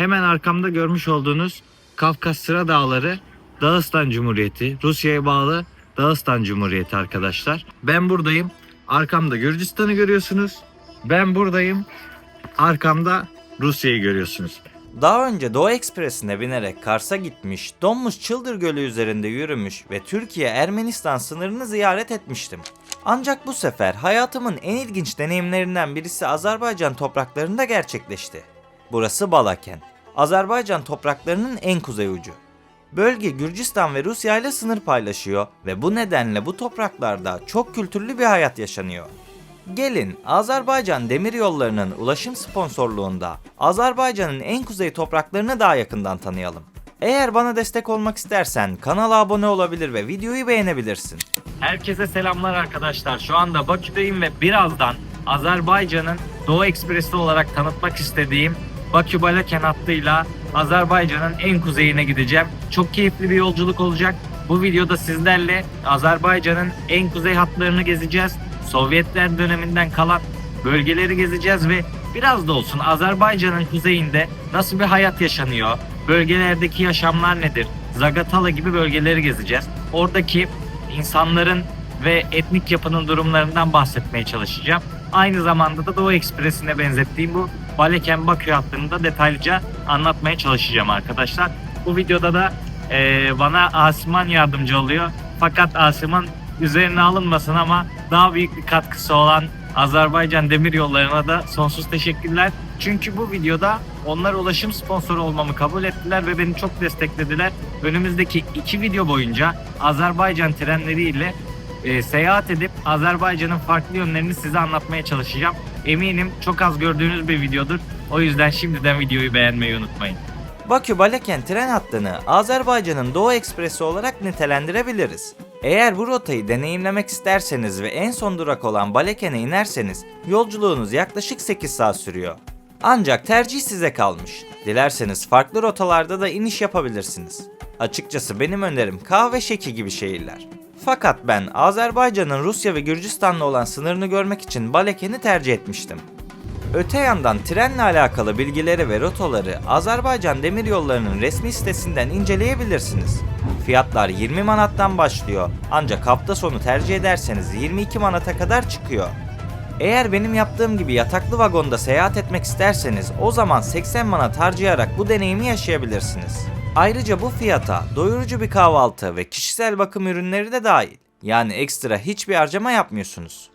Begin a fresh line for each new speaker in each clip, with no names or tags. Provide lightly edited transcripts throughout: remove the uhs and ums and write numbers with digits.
Hemen arkamda görmüş olduğunuz Kafkasya Dağları Dağıstan Cumhuriyeti, Rusya'ya bağlı Dağıstan Cumhuriyeti arkadaşlar. Ben buradayım. Arkamda Gürcistan'ı görüyorsunuz. Ben buradayım. Arkamda Rusya'yı görüyorsunuz.
Daha önce Doğu Ekspresi'ne binerek Kars'a gitmiş, Donmuş Çıldır Gölü üzerinde yürümüş ve Türkiye-Ermenistan sınırını ziyaret etmiştim. Ancak bu sefer hayatımın en ilginç deneyimlerinden birisi Azerbaycan topraklarında gerçekleşti. Burası Balaken, Azerbaycan topraklarının en kuzey ucu. Bölge Gürcistan ve Rusya ile sınır paylaşıyor ve bu nedenle bu topraklarda çok kültürlü bir hayat yaşanıyor. Gelin Azerbaycan Demiryolları'nın ulaşım sponsorluğunda Azerbaycan'ın en kuzey topraklarını daha yakından tanıyalım. Eğer bana destek olmak istersen kanala abone olabilir ve videoyu beğenebilirsin.
Herkese selamlar arkadaşlar. Şu anda Bakü'deyim ve birazdan Azerbaycan'ın Doğu Ekspresi olarak tanıtmak istediğim Bakü-Balaken hattıyla Azerbaycan'ın en kuzeyine gideceğim. Çok keyifli bir yolculuk olacak. Bu videoda sizlerle Azerbaycan'ın en kuzey hatlarını gezeceğiz. Sovyetler döneminden kalan bölgeleri gezeceğiz ve biraz da olsun Azerbaycan'ın kuzeyinde nasıl bir hayat yaşanıyor, bölgelerdeki yaşamlar nedir, Zagatala gibi bölgeleri gezeceğiz. Oradaki insanların ve etnik yapının durumlarından bahsetmeye çalışacağım. Aynı zamanda da Doğu Ekspresi'ne benzettiğim bu Baleken-Bakü hattını da detaylıca anlatmaya çalışacağım arkadaşlar. Bu videoda da bana Asiman yardımcı oluyor. Fakat Asiman üzerine alınmasın ama daha büyük bir katkısı olan Azerbaycan Demiryolları'na da sonsuz teşekkürler. Çünkü bu videoda onlar ulaşım sponsoru olmamı kabul ettiler ve beni çok desteklediler. Önümüzdeki 2 video boyunca Azerbaycan trenleriyle seyahat edip Azerbaycan'ın farklı yönlerini size anlatmaya çalışacağım. Eminim çok az gördüğünüz bir videodur. O yüzden şimdiden videoyu beğenmeyi unutmayın.
Bakü-Balaken tren hattını Azerbaycan'ın Doğu Ekspresi olarak nitelendirebiliriz. Eğer bu rotayı deneyimlemek isterseniz ve en son durak olan Balaken'e inerseniz yolculuğunuz yaklaşık 8 saat sürüyor. Ancak tercih size kalmış. Dilerseniz farklı rotalarda da iniş yapabilirsiniz. Açıkçası benim önerim K ve Şeki gibi şehirler. Fakat ben Azerbaycan'ın Rusya ve Gürcistan'la olan sınırını görmek için Balaken'i tercih etmiştim. Öte yandan trenle alakalı bilgileri ve rotaları Azerbaycan Demiryolları'nın resmi sitesinden inceleyebilirsiniz. Fiyatlar 20 manattan başlıyor ancak hafta sonu tercih ederseniz 22 manata kadar çıkıyor. Eğer benim yaptığım gibi yataklı vagonda seyahat etmek isterseniz o zaman 80 manat harcayarak bu deneyimi yaşayabilirsiniz. Ayrıca bu fiyata doyurucu bir kahvaltı ve kişisel bakım ürünleri de dahil. Yani ekstra hiçbir harcama yapmıyorsunuz.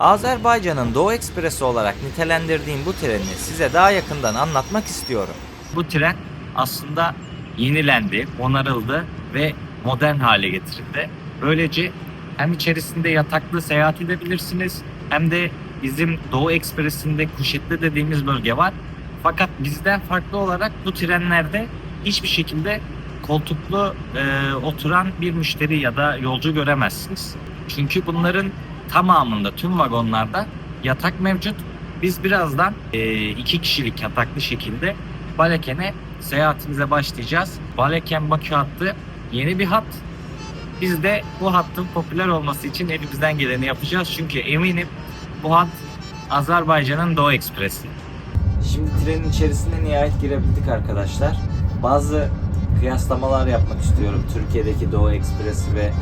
Azerbaycan'ın Doğu Ekspresi olarak nitelendirdiğim bu treni size daha yakından anlatmak istiyorum.
Bu tren aslında yenilendi, onarıldı ve modern hale getirildi. Böylece hem içerisinde yataklı seyahat edebilirsiniz hem de bizim Doğu Ekspresi'nde kuşetli dediğimiz bölge var. Fakat bizden farklı olarak bu trenlerde hiçbir şekilde koltuklu oturan bir müşteri ya da yolcu göremezsiniz. Çünkü bunların tamamında, tüm vagonlarda yatak mevcut. Biz birazdan 2 kişilik yataklı şekilde Balaken'e seyahatimize başlayacağız. Baleken-Bakü hattı yeni bir hat. Biz de bu hattın popüler olması için elimizden geleni yapacağız. Çünkü eminim bu hat Azerbaycan'ın Doğu Ekspresi.
Şimdi trenin içerisine nihayet girebildik arkadaşlar. Bazı kıyaslamalar yapmak istiyorum. Türkiye'deki Doğu Ekspresi ve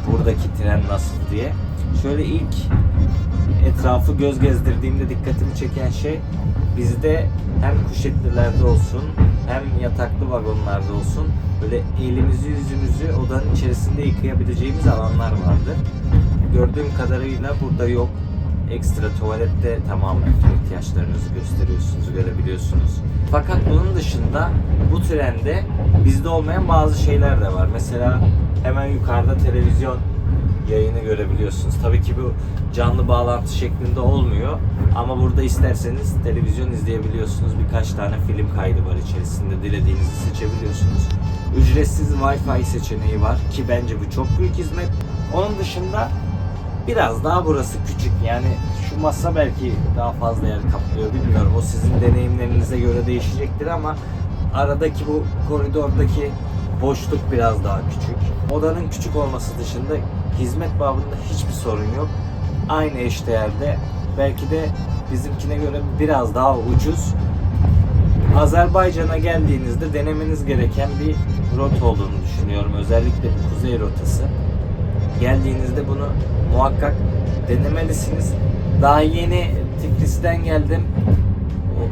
buradaki tren nasıl diye. Şöyle ilk etrafı göz gezdirdiğimde dikkatimi çeken şey bizde hem kuşetlilerde olsun hem yataklı vagonlarda olsun böyle elimizi yüzümüzü odanın içerisinde yıkayabileceğimiz alanlar vardı. Gördüğüm kadarıyla burada yok. Ekstra tuvalette tamamen ihtiyaçlarınızı görebiliyorsunuz. Fakat bunun dışında bu trende bizde olmayan bazı şeyler de var. Mesela hemen yukarıda televizyon yayını görebiliyorsunuz. Tabii ki bu canlı bağlantı şeklinde olmuyor ama burada isterseniz televizyon izleyebiliyorsunuz. Birkaç tane film kaydı var içerisinde. Dilediğinizi seçebiliyorsunuz. Ücretsiz Wi-Fi seçeneği var ki bence bu çok büyük hizmet. Onun dışında biraz daha burası küçük. Yani şu masa belki daha fazla yer kaplıyor bilmiyorum. O sizin deneyimlerinize göre değişecektir ama aradaki bu koridordaki boşluk biraz daha küçük. Odanın küçük olması dışında hizmet babında hiçbir sorun yok. Aynı eşdeğerde belki de bizimkine göre biraz daha ucuz. Azerbaycan'a geldiğinizde denemeniz gereken bir rota olduğunu düşünüyorum. Özellikle bu kuzey rotası. Geldiğinizde bunu muhakkak denemelisiniz. Daha yeni Tiflis'ten geldim.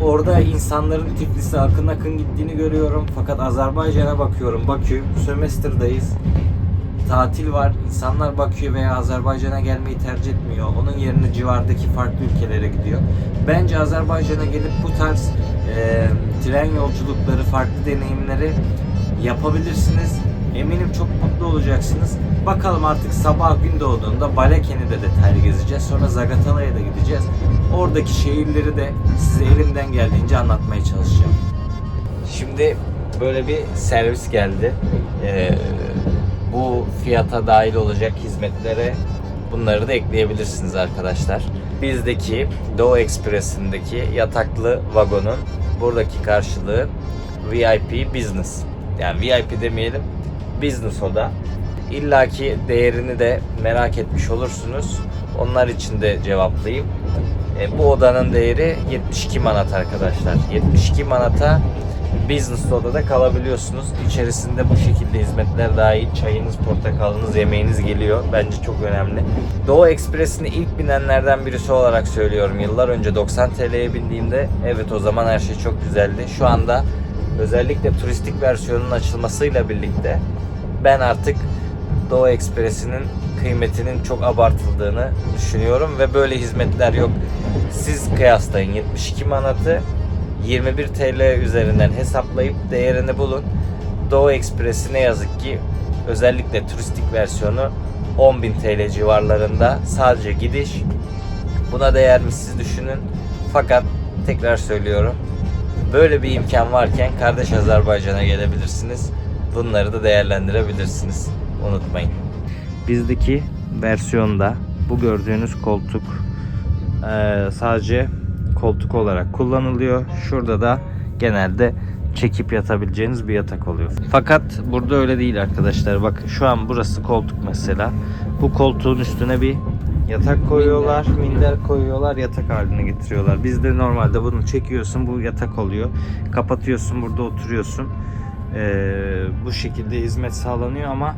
Orada insanların Tiflis'e akın akın gittiğini görüyorum. Fakat Azerbaycan'a bakıyorum. Bakü, sömestr'dayız. Tatil var. İnsanlar Bakü'ye veya Azerbaycan'a gelmeyi tercih etmiyor. Onun yerine civardaki farklı ülkelere gidiyor. Bence Azerbaycan'a gelip bu tarz tren yolculukları, farklı deneyimleri yapabilirsiniz. Eminim çok mutlu olacaksınız. Bakalım artık sabah gün doğduğunda Balaken'i de detaylı gezeceğiz. Sonra Zagatala'ya da gideceğiz. Oradaki şehirleri de size elimden geldiğince anlatmaya çalışacağım. Şimdi böyle bir servis geldi. Bu fiyata dahil olacak hizmetlere bunları da ekleyebilirsiniz arkadaşlar. Bizdeki Doğu Ekspresi'ndeki yataklı vagonun buradaki karşılığı VIP Business. Yani VIP demeyelim, Business oda. İllaki değerini de merak etmiş olursunuz. Onlar için de cevaplayayım. Bu odanın değeri 72 manat arkadaşlar. 72 manata Business odada kalabiliyorsunuz. İçerisinde bu şekilde hizmetler dahil. Çayınız, portakalınız, yemeğiniz geliyor. Bence çok önemli. Doğu Ekspresi'ne ilk binenlerden birisi olarak söylüyorum. Yıllar önce 90 TL'ye bindiğimde evet o zaman her şey çok güzeldi. Şu anda özellikle turistik versiyonunun açılmasıyla birlikte ben artık Doğu Ekspresi'nin kıymetinin çok abartıldığını düşünüyorum ve böyle hizmetler yok. Siz kıyaslayın, 72 manatı 21 TL üzerinden hesaplayıp değerini bulun. Doğu Ekspresi ne yazık ki özellikle turistik versiyonu 10.000 TL civarlarında sadece gidiş. Buna değer mi siz düşünün. Fakat tekrar söylüyorum, böyle bir imkan varken kardeş Azerbaycan'a gelebilirsiniz. Bunları da değerlendirebilirsiniz. Unutmayın. Bizdeki versiyonda bu gördüğünüz koltuk sadece koltuk olarak kullanılıyor. Şurada da genelde çekip yatabileceğiniz bir yatak oluyor. Fakat burada öyle değil arkadaşlar. Bak şu an burası koltuk mesela. Bu koltuğun üstüne bir yatak koyuyorlar, minder koyuyorlar, yatak haline getiriyorlar. Bizde normalde bunu çekiyorsun, bu yatak oluyor. Kapatıyorsun, burada oturuyorsun. Bu şekilde hizmet sağlanıyor ama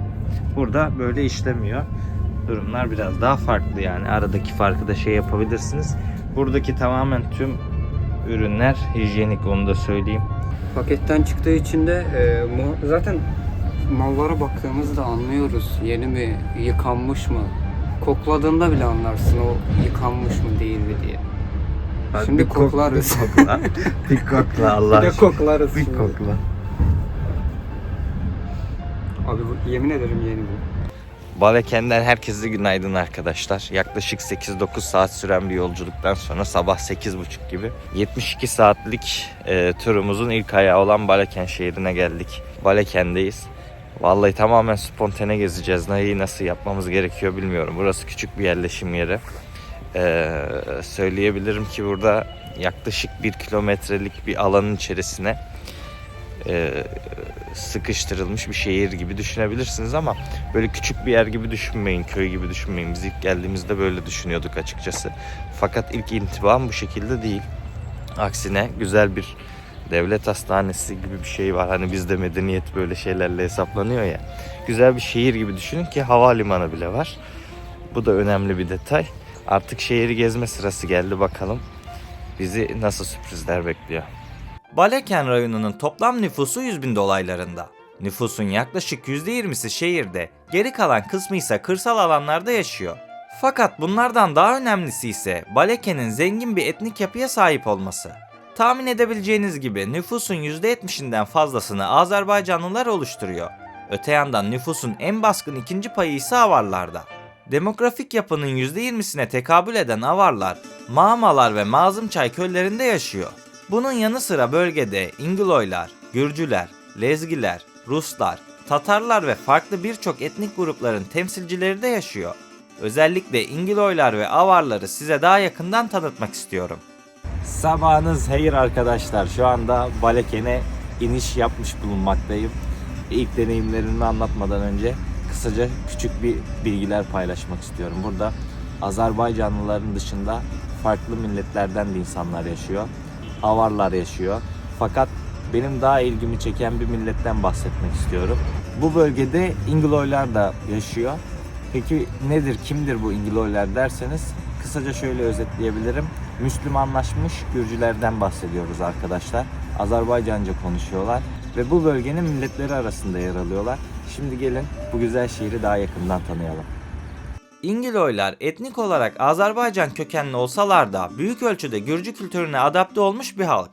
burada böyle işlemiyor. Durumlar biraz daha farklı yani. Aradaki farkı da yapabilirsiniz. Buradaki tamamen tüm ürünler hijyenik, onu da söyleyeyim.
Paketten çıktığı için de zaten mallara baktığımızda anlıyoruz. Yeni mi, yıkanmış mı? Kokladığında bile anlarsın o yıkanmış mı değil mi diye. Şimdi
bir
koklarız.
Bir kokla Allah
Bir de koklarız.
Bir
şimdi.
kokla.
Abi yemin ederim yeni bu.
Balaken'den herkese günaydın arkadaşlar. Yaklaşık 8-9 saat süren bir yolculuktan sonra sabah 8.30 gibi 72 saatlik turumuzun ilk ayağı olan Balaken şehrine geldik. Balaken'deyiz. Vallahi tamamen spontane gezeceğiz. Neyi nasıl yapmamız gerekiyor bilmiyorum. Burası küçük bir yerleşim yeri. Söyleyebilirim ki burada yaklaşık 1 kilometrelik bir alanın içerisine sıkıştırılmış bir şehir gibi düşünebilirsiniz ama böyle küçük bir yer gibi düşünmeyin, köy gibi düşünmeyin. Biz ilk geldiğimizde böyle düşünüyorduk açıkçası. Fakat ilk intibam bu şekilde değil. Aksine güzel bir devlet hastanesi gibi bir şey var. Hani bizde medeniyet böyle şeylerle hesaplanıyor ya. Güzel bir şehir gibi düşünün ki havalimanı bile var. Bu da önemli bir detay. Artık şehri gezme sırası geldi, bakalım bizi nasıl sürprizler bekliyor. Balaken rayonunun toplam nüfusu 100.000 dolaylarında. Nüfusun yaklaşık %20'si şehirde, geri kalan kısmı ise kırsal alanlarda yaşıyor. Fakat bunlardan daha önemlisi ise Balaken'in zengin bir etnik yapıya sahip olması. Tahmin edebileceğiniz gibi nüfusun %70'inden fazlasını Azerbaycanlılar oluşturuyor. Öte yandan nüfusun en baskın ikinci payı ise Avarlarda. Demografik yapının %20'sine tekabül eden Avarlar, Mağmalar ve Mazımçay köylerinde yaşıyor. Bunun yanı sıra bölgede İngiloylar, Gürcüler, Lezgiler, Ruslar, Tatarlar ve farklı birçok etnik grupların temsilcileri de yaşıyor. Özellikle İngiloylar ve Avarları size daha yakından tanıtmak istiyorum. Sabahınız hayır arkadaşlar. Şu anda Balaken'e iniş yapmış bulunmaktayım. İlk deneyimlerimi anlatmadan önce kısaca küçük bir bilgiler paylaşmak istiyorum. Burada Azerbaycanlıların dışında farklı milletlerden de insanlar yaşıyor. Avarlar yaşıyor. Fakat benim daha ilgimi çeken bir milletten bahsetmek istiyorum. Bu bölgede İngilizler da yaşıyor. Peki nedir, kimdir bu İngilizler derseniz kısaca şöyle özetleyebilirim. Müslümanlaşmış Gürcülerden bahsediyoruz arkadaşlar. Azerbaycanca konuşuyorlar ve bu bölgenin milletleri arasında yer alıyorlar. Şimdi gelin bu güzel şehri daha yakından tanıyalım. İngilizler etnik olarak Azerbaycan kökenli olsalar da büyük ölçüde Gürcü kültürüne adapte olmuş bir halk.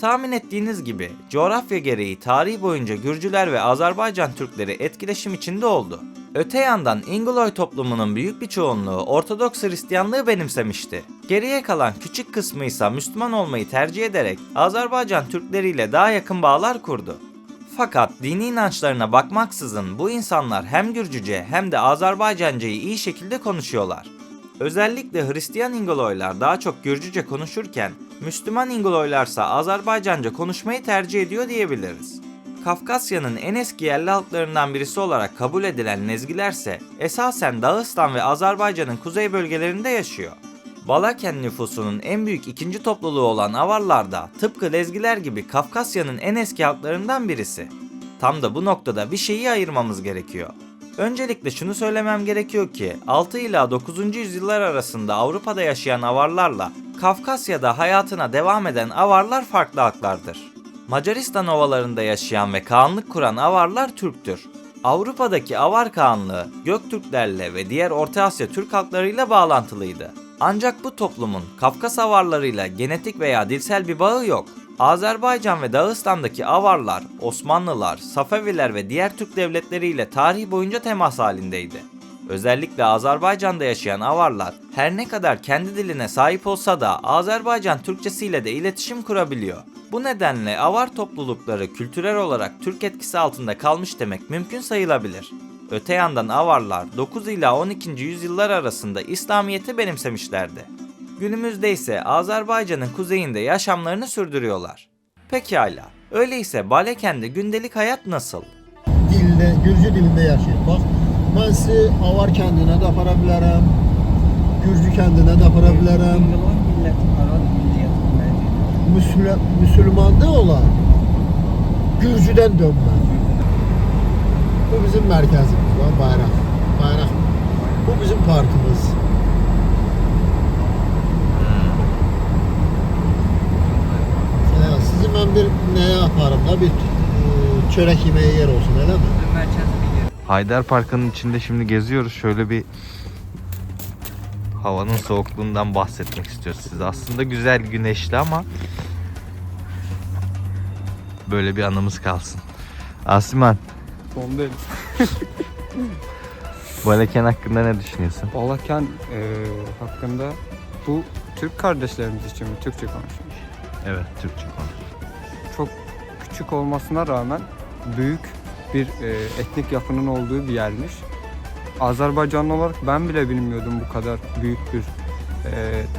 Tahmin ettiğiniz gibi coğrafya gereği tarih boyunca Gürcüler ve Azerbaycan Türkleri etkileşim içinde oldu. Öte yandan İngoloy toplumunun büyük bir çoğunluğu Ortodoks Hristiyanlığı benimsemişti. Geriye kalan küçük kısmı ise Müslüman olmayı tercih ederek Azerbaycan Türkleriyle daha yakın bağlar kurdu. Fakat dini inançlarına bakmaksızın bu insanlar hem Gürcüce hem de Azerbaycancayı iyi şekilde konuşuyorlar. Özellikle Hristiyan İngoloylar daha çok Gürcüce konuşurken Müslüman İngoloylarsa Azerbaycanca konuşmayı tercih ediyor diyebiliriz. Kafkasya'nın en eski yerli halklarından birisi olarak kabul edilen Lezgilerse esasen Dağıstan ve Azerbaycan'ın kuzey bölgelerinde yaşıyor. Balaken nüfusunun en büyük ikinci topluluğu olan Avarlar da tıpkı Lezgiler gibi Kafkasya'nın en eski halklarından birisi. Tam da bu noktada bir şeyi ayırmamız gerekiyor. Öncelikle şunu söylemem gerekiyor ki 6 ila 9. yüzyıllar arasında Avrupa'da yaşayan Avarlarla Kafkasya'da hayatına devam eden Avarlar farklı halklardır. Macaristan ovalarında yaşayan ve kağanlık kuran Avarlar Türktür. Avrupa'daki Avar kağanlığı Göktürklerle ve diğer Orta Asya Türk halklarıyla bağlantılıydı. Ancak bu toplumun Kafkas Avarlarıyla genetik veya dilsel bir bağı yok. Azerbaycan ve Dağıstan'daki Avarlar, Osmanlılar, Safeviler ve diğer Türk devletleriyle tarih boyunca temas halindeydi. Özellikle Azerbaycan'da yaşayan Avarlar her ne kadar kendi diline sahip olsa da Azerbaycan Türkçesiyle de iletişim kurabiliyor. Bu nedenle Avar toplulukları kültürel olarak Türk etkisi altında kalmış demek mümkün sayılabilir. Öte yandan Avarlar 9 ila 12. yüzyıllar arasında İslamiyet'i benimsemişlerdi. Günümüzde ise Azerbaycan'ın kuzeyinde yaşamlarını sürdürüyorlar. Pekala, öyleyse Baleken'de gündelik hayat nasıl?
Dildə, Gürcü dilində yaşayır. Bax, mən sizi Avar kəndinə də apara bilərəm, Gürcü kəndinə də apara bilərəm. Müslüman da olar, Gürcüdən dönmə. Bu bizim mərkəzimiz var, bayraq. Bayraq. Bu bizim parkımız. Sizi mən bir nəyə aparım da, bir çörək yeməyə yer olsun, elə mi?
Haydar Parkı'nın içinde şimdi geziyoruz. Şöyle bir havanın soğukluğundan bahsetmek istiyoruz size. Aslında güzel, güneşli ama böyle bir anımız kalsın. Asiman,
Ondayım.
Baleken hakkında ne düşünüyorsun?
Balaken hakkında bu Türk kardeşlerimiz için mi Türkçe konuşuyor?
Evet, Türkçe konuş.
Çok küçük olmasına rağmen büyük bir etnik yapının olduğu bir yermiş. Azerbaycanlı olarak ben bile bilmiyordum bu kadar büyük bir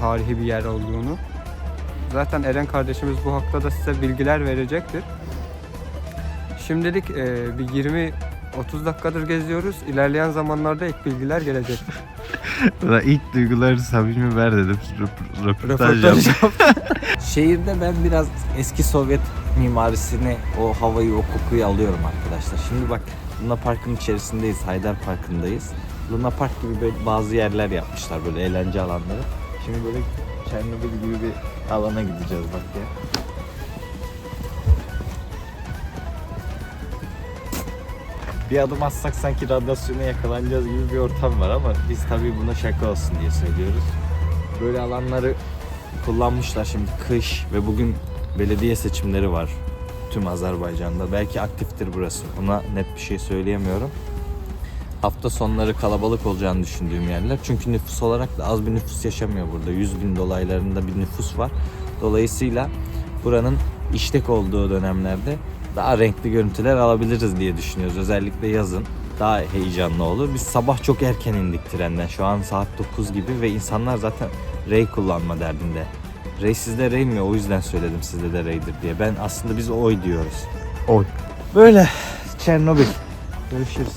tarihi bir yer olduğunu. Zaten Eren kardeşimiz bu hakta da size bilgiler verecektir. Şimdilik bir 20-30 dakikadır geziyoruz. İlerleyen zamanlarda ek bilgiler gelecek.
İlk duyguları samimi ver dedim. Röportaj yap. Şehirde ben biraz eski Sovyet mimarisini, o havayı, o kokuyu alıyorum arkadaşlar. Şimdi bak, Luna Park'ın içerisindeyiz, Haydar Parkı'ndayız. Luna Park gibi böyle bazı yerler yapmışlar, böyle eğlence alanları. Şimdi böyle Çernobil gibi bir alana gideceğiz bak ya. Bir adım atsak sanki radyasyona yakalanacağız gibi bir ortam var ama biz tabii buna şaka olsun diye söylüyoruz. Böyle alanları kullanmışlar şimdi kış ve bugün belediye seçimleri var tüm Azerbaycan'da. Belki aktiftir burası. Ona net bir şey söyleyemiyorum. Hafta sonları kalabalık olacağını düşündüğüm yerler. Çünkü nüfus olarak da az bir nüfus yaşamıyor burada. 100.000 dolaylarında bir nüfus var. Dolayısıyla buranın işlek olduğu dönemlerde daha renkli görüntüler alabiliriz diye düşünüyoruz. Özellikle yazın daha heyecanlı olur. Biz sabah çok erken indik trenden. Şu an saat 9 gibi ve insanlar zaten rey kullanma derdinde. Rey sizde rey mi? O yüzden söyledim sizde de reydir diye. Ben aslında biz oy diyoruz. Oy. Böyle Çernobil. Görüşürüz.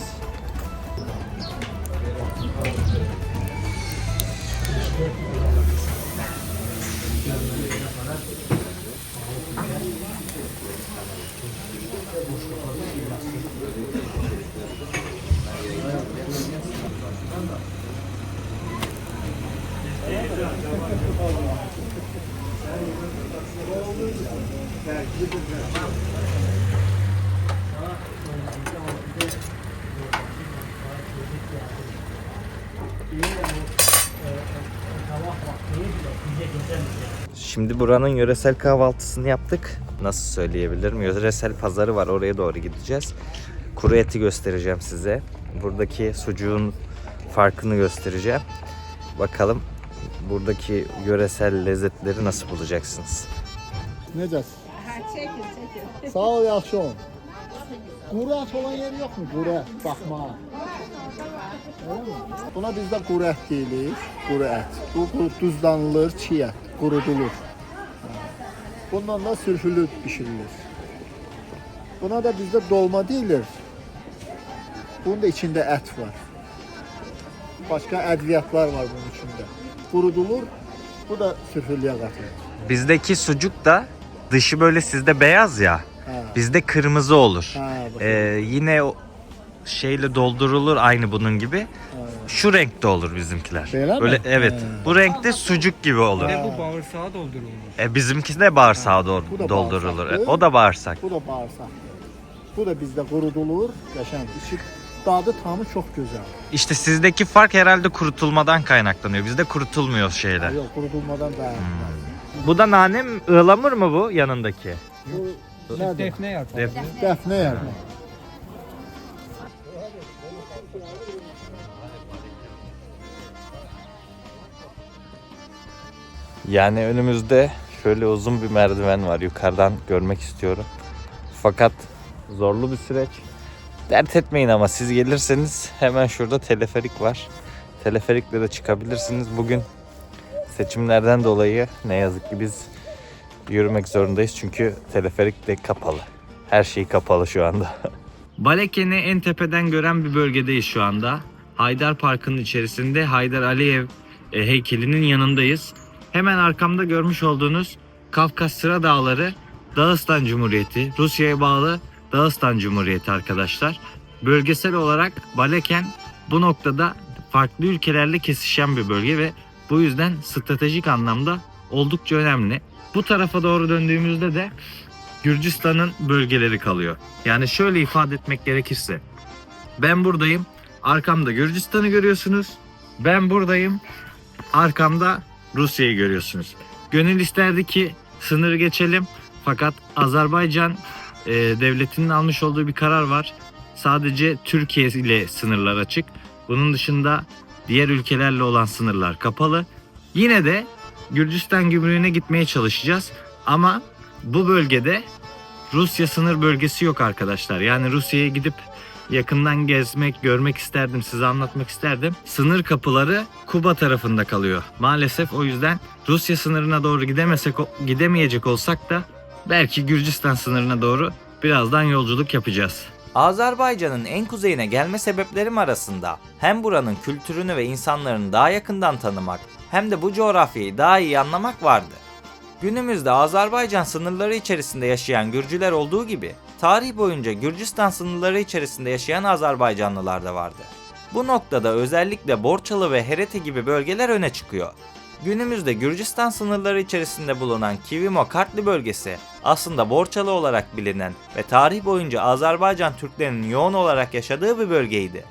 Şimdi buranın yöresel kahvaltısını yaptık. Nasıl söyleyebilirim? Yöresel pazarı var. Oraya doğru gideceğiz. Kuru eti göstereceğim size. Buradaki sucuğun farkını göstereceğim. Bakalım buradaki yöresel lezzetleri nasıl bulacaksınız?
Necəsən? Sağ ol, yaxşı ol. Quru ət olan yer yoxmu? Quru ət, baxma. Buna bizdə quru ət deyilir, quru ət. Bu duzlanılır, çiğ ət, qurudulur. Bundan da sürfülü bişirilir. Buna da bizdə dolma deyilir. Bunun da içində ət var. Başqa ədviyyatlar var bunun içində. Qurudulur, bu da sürfülüyə qatılır.
Bizdeki sucuk da dışı böyle sizde beyaz ya.
Ha.
Bizde kırmızı olur.
Ha, bak.
Yine o şeyle doldurulur aynı bunun gibi. Şu renkte olur bizimkiler.
Böyle mi?
Böyle evet.
Ha.
Bu renkte sucuk gibi olur.
Ve bu bağırsağa doldurulmuş.
Bizimki de bağırsağa
Bu da
doldurulur.
bağırsaktır.
O da bağırsak.
Bu da bağırsaq. Bu da bizdə qurudulur, qəşəng. İçi dadı tamı çox gözəl.
İşte sizdeki fark herhalde kurutulmadan kaynaklanıyor. Bizde kurutulmuyor şeyler.
Yox, qurudulmadan da.
Bu da nane mi? Ihlamur mu bu yanındaki?
Bu nədir?
Defne yaprağı.
Dəfnə yəni.
Yani önümüzde şöyle uzun bir merdiven var. Yukarıdan görmek istiyorum. Fakat zorlu bir süreç. Dert etmeyin ama siz gelirseniz hemen şurada teleferik var. Teleferikle de çıkabilirsiniz. Bugün seçimlerden dolayı ne yazık ki biz yürümek zorundayız. Çünkü teleferik de kapalı. Her şey kapalı şu anda.
Baleken'i en tepeden gören bir bölgedeyiz şu anda. Haydar Parkı'nın içerisinde Haydar Aliyev heykelinin yanındayız. Hemen arkamda görmüş olduğunuz Kafkas Sıra Dağları, Dağıstan Cumhuriyeti, Rusya'ya bağlı Dağıstan Cumhuriyeti arkadaşlar. Bölgesel olarak Baleken bu noktada farklı ülkelerle kesişen bir bölge ve bu yüzden stratejik anlamda oldukça önemli. Bu tarafa doğru döndüğümüzde de Gürcistan'ın bölgeleri kalıyor. Yani şöyle ifade etmek gerekirse, ben buradayım, arkamda Gürcistan'ı görüyorsunuz. Ben buradayım, arkamda Rusya'yı görüyorsunuz. Gönül isterdi ki sınırı geçelim, fakat Azerbaycan devletinin almış olduğu bir karar var. Sadece Türkiye ile sınırlar açık. Bunun dışında diğer ülkelerle olan sınırlar kapalı. Yine de Gürcistan gümrüğüne gitmeye çalışacağız. Ama bu bölgede Rusya sınır bölgesi yok arkadaşlar. Yani Rusya'ya gidip yakından gezmek, görmek isterdim, size anlatmak isterdim. Sınır kapıları Kuba tarafında kalıyor. Maalesef o yüzden Rusya sınırına doğru gidemeyecek olsak da belki Gürcistan sınırına doğru birazdan yolculuk yapacağız.
Azerbaycan'ın en kuzeyine gelme sebeplerim arasında hem buranın kültürünü ve insanlarını daha yakından tanımak hem de bu coğrafyayı daha iyi anlamak vardı. Günümüzde Azerbaycan sınırları içerisinde yaşayan Gürcüler olduğu gibi tarih boyunca Gürcistan sınırları içerisinde yaşayan Azerbaycanlılar da vardı. Bu noktada özellikle Borçalı ve Hereti gibi bölgeler öne çıkıyor. Günümüzde Gürcistan sınırları içerisinde bulunan Kivimo-Kartli bölgesi aslında Borçalı olarak bilinen ve tarih boyunca Azerbaycan Türklerinin yoğun olarak yaşadığı bir bölgeydi.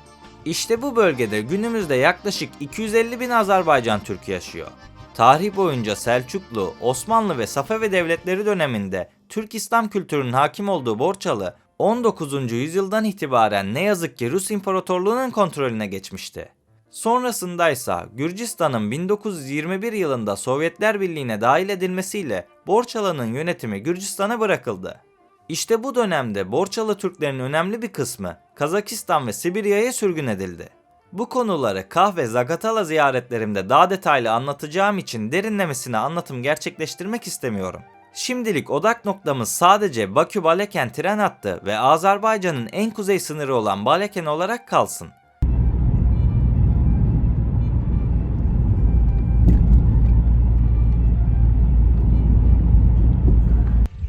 İşte bu bölgede günümüzde yaklaşık 250 bin Azerbaycan Türk'ü yaşıyor. Tarih boyunca Selçuklu, Osmanlı ve Safevi devletleri döneminde Türk İslam kültürünün hakim olduğu Borçalı, 19. yüzyıldan itibaren ne yazık ki Rus İmparatorluğu'nun kontrolüne geçmişti. Sonrasındaysa Gürcistan'ın 1921 yılında Sovyetler Birliği'ne dahil edilmesiyle Borçalı'nın yönetimi Gürcistan'a bırakıldı. İşte bu dönemde Borçalı Türklerinin önemli bir kısmı Kazakistan ve Sibirya'ya sürgün edildi. Bu konuları Kah ve Zagatala ziyaretlerimde daha detaylı anlatacağım için derinlemesine anlatım gerçekleştirmek istemiyorum. Şimdilik odak noktamız sadece Bakü-Baleken tren hattı ve Azerbaycan'ın en kuzey sınırı olan Baleken olarak kalsın.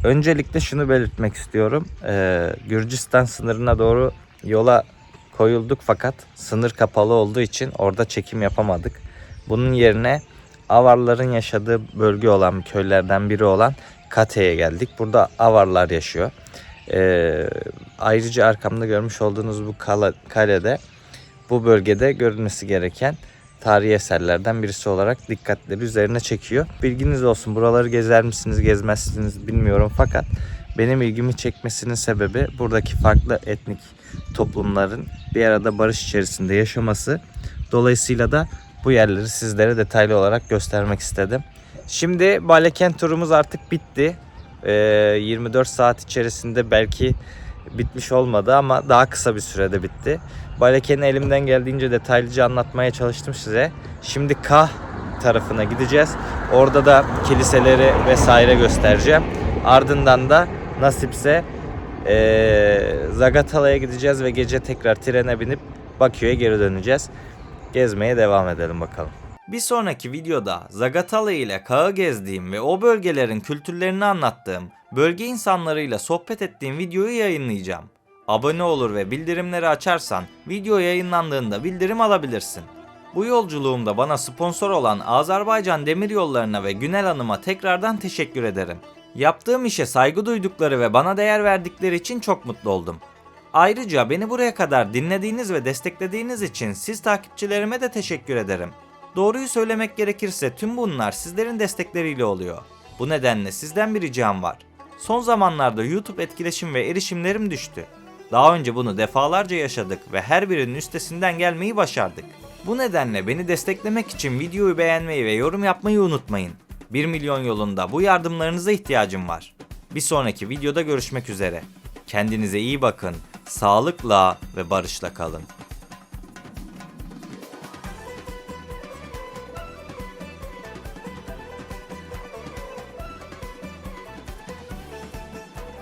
Öncelikle şunu belirtmek istiyorum. Gürcistan sınırına doğru yola koyulduk fakat sınır kapalı olduğu için orada çekim yapamadık. Bunun yerine Avarların yaşadığı bölge olan köylerden biri olan Kate'ye geldik. Burada Avarlar yaşıyor. Ayrıca arkamda görmüş olduğunuz bu kalede bu bölgede görülmesi gereken tarihi eserlerden birisi olarak dikkatleri üzerine çekiyor. Bilginiz olsun, buraları gezer misiniz gezmezsiniz bilmiyorum fakat benim ilgimi çekmesinin sebebi buradaki farklı etnik toplumların bir arada barış içerisinde yaşaması. Dolayısıyla da bu yerleri sizlere detaylı olarak göstermek istedim. Şimdi Balekent turumuz artık bitti. 24 saat içerisinde belki bitmiş olmadı ama daha kısa bir sürede bitti. Balekent'i elimden geldiğince detaylıca anlatmaya çalıştım size. Şimdi Kah tarafına gideceğiz. Orada da kiliseleri vesaire göstereceğim. Ardından da nasipse Zagatala'ya gideceğiz ve gece tekrar trene binip Bakü'ye geri döneceğiz. Gezmeye devam edelim bakalım. Bir sonraki videoda Zagatala ile Kah'ı gezdiğim ve o bölgelerin kültürlerini anlattığım, bölge insanlarıyla sohbet ettiğim videoyu yayınlayacağım. Abone olur ve bildirimleri açarsan video yayınlandığında bildirim alabilirsin. Bu yolculuğumda bana sponsor olan Azerbaycan Demiryolları'na ve Günel Hanım'a tekrardan teşekkür ederim. Yaptığım işe saygı duydukları ve bana değer verdikleri için çok mutlu oldum. Ayrıca beni buraya kadar dinlediğiniz ve desteklediğiniz için siz takipçilerime de teşekkür ederim. Doğruyu söylemek gerekirse tüm bunlar sizlerin destekleriyle oluyor. Bu nedenle sizden bir ricam var. Son zamanlarda YouTube etkileşim ve erişimlerim düştü. Daha önce bunu defalarca yaşadık ve her birinin üstesinden gelmeyi başardık. Bu nedenle beni desteklemek için videoyu beğenmeyi ve yorum yapmayı unutmayın. 1 milyon yolunda bu yardımlarınıza ihtiyacım var. Bir sonraki videoda görüşmek üzere. Kendinize iyi bakın, sağlıkla ve barışla kalın.